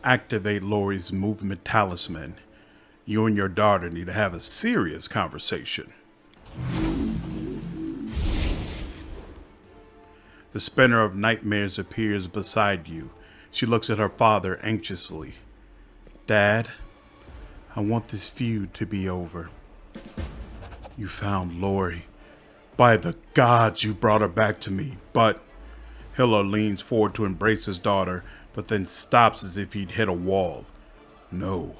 activate Lori's movement talisman. You and your daughter need to have a serious conversation. The spinner of nightmares appears beside you. She looks at her father anxiously. Dad, I want this feud to be over. You found Lori. By the gods, you brought her back to me, but... Hilor leans forward to embrace his daughter, but then stops as if he'd hit a wall. No,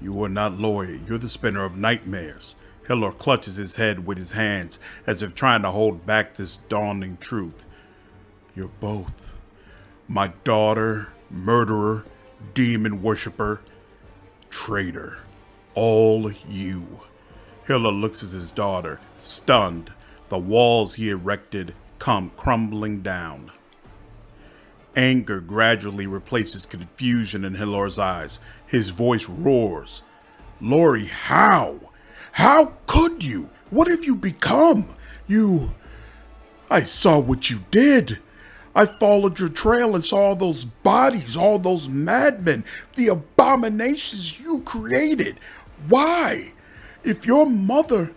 you are not Lori. You're the spinner of nightmares. Hilor clutches his head with his hands, as if trying to hold back this dawning truth. You're both. My daughter, murderer, demon worshiper, traitor. All you. Hilor looks at his daughter, stunned. The walls he erected come crumbling down. Anger gradually replaces confusion in Hilor's eyes. His voice roars. Lori, how? How could you? What have you become? I saw what you did. I followed your trail and saw all those bodies, all those madmen, the abominations you created. Why? If your mother...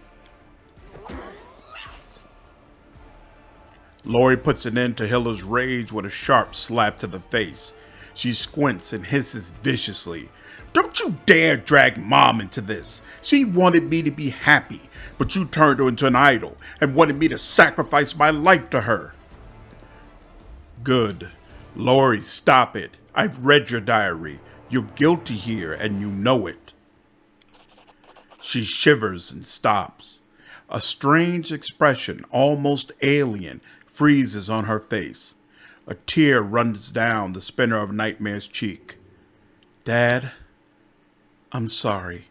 Lori puts an end to Hilor's rage with a sharp slap to the face. She squints and hisses viciously. Don't you dare drag Mom into this. She wanted me to be happy, but you turned her into an idol and wanted me to sacrifice my life to her. Good. Lori, stop it. I've read your diary. You're guilty here and you know it. She shivers and stops. A strange expression, almost alien, freezes on her face. A tear runs down the spinner of nightmare's cheek. Dad, I'm sorry.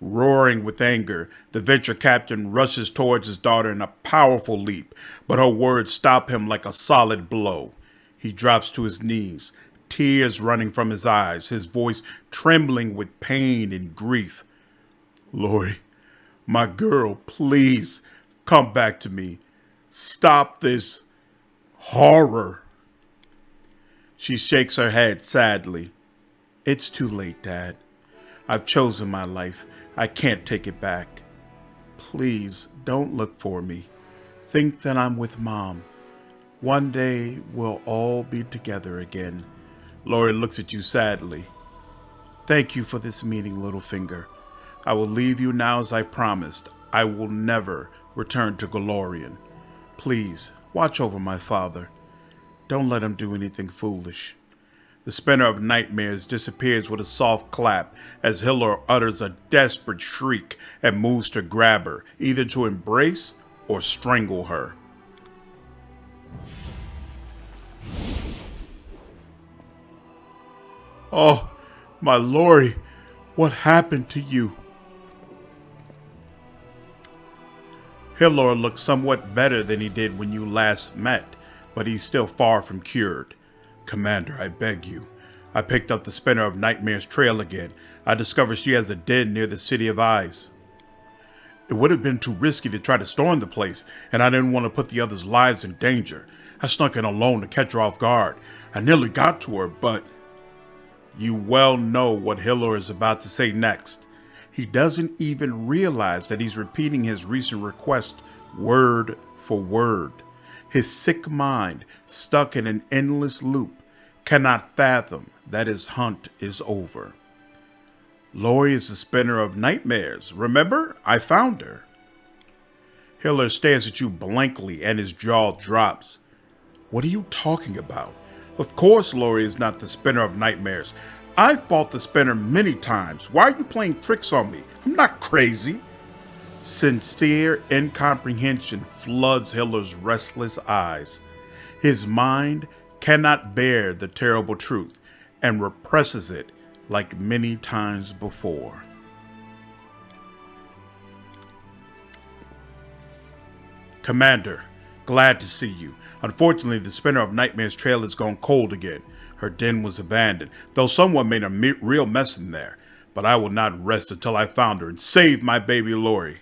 Roaring with anger, the venture captain rushes towards his daughter in a powerful leap, but her words stop him like a solid blow. He drops to his knees, tears running from his eyes, his voice trembling with pain and grief. Lori, my girl, please come back to me. Stop this horror. She shakes her head sadly. It's too late, Dad. I've chosen my life. I can't take it back. Please don't look for me. Think that I'm with Mom. One day we'll all be together again. Lori looks at you sadly. Thank you for this meeting, Littlefinger. I will leave you now as I promised. I will never return to Golarion. Please, watch over my father. Don't let him do anything foolish. The spinner of nightmares disappears with a soft clap as Hilor utters a desperate shriek and moves to grab her, either to embrace or strangle her. Oh, my Lori, what happened to you? Hilor looks somewhat better than he did when you last met, but he's still far from cured. Commander, I beg you. I picked up the spinner of nightmare's trail again. I discovered she has a den near the City of Eyes. It would have been too risky to try to storm the place, and I didn't want to put the others' lives in danger. I snuck in alone to catch her off guard. I nearly got to her, but... You well know what Hilor is about to say next. He doesn't even realize that he's repeating his recent request word for word. His sick mind, stuck in an endless loop, cannot fathom that his hunt is over. Lori is the spinner of nightmares. Remember? I found her. Hilor stares at you blankly and his jaw drops. What are you talking about? Of course Lori is not the spinner of nightmares. I fought the spinner many times. Why are you playing tricks on me? I'm not crazy. Sincere incomprehension floods Hilor's restless eyes. His mind cannot bear the terrible truth and represses it like many times before. Commander, glad to see you. Unfortunately, the spinner of nightmare's trail has gone cold again. Her den was abandoned, though someone made a real mess in there. But I will not rest until I found her and saved my baby Lori.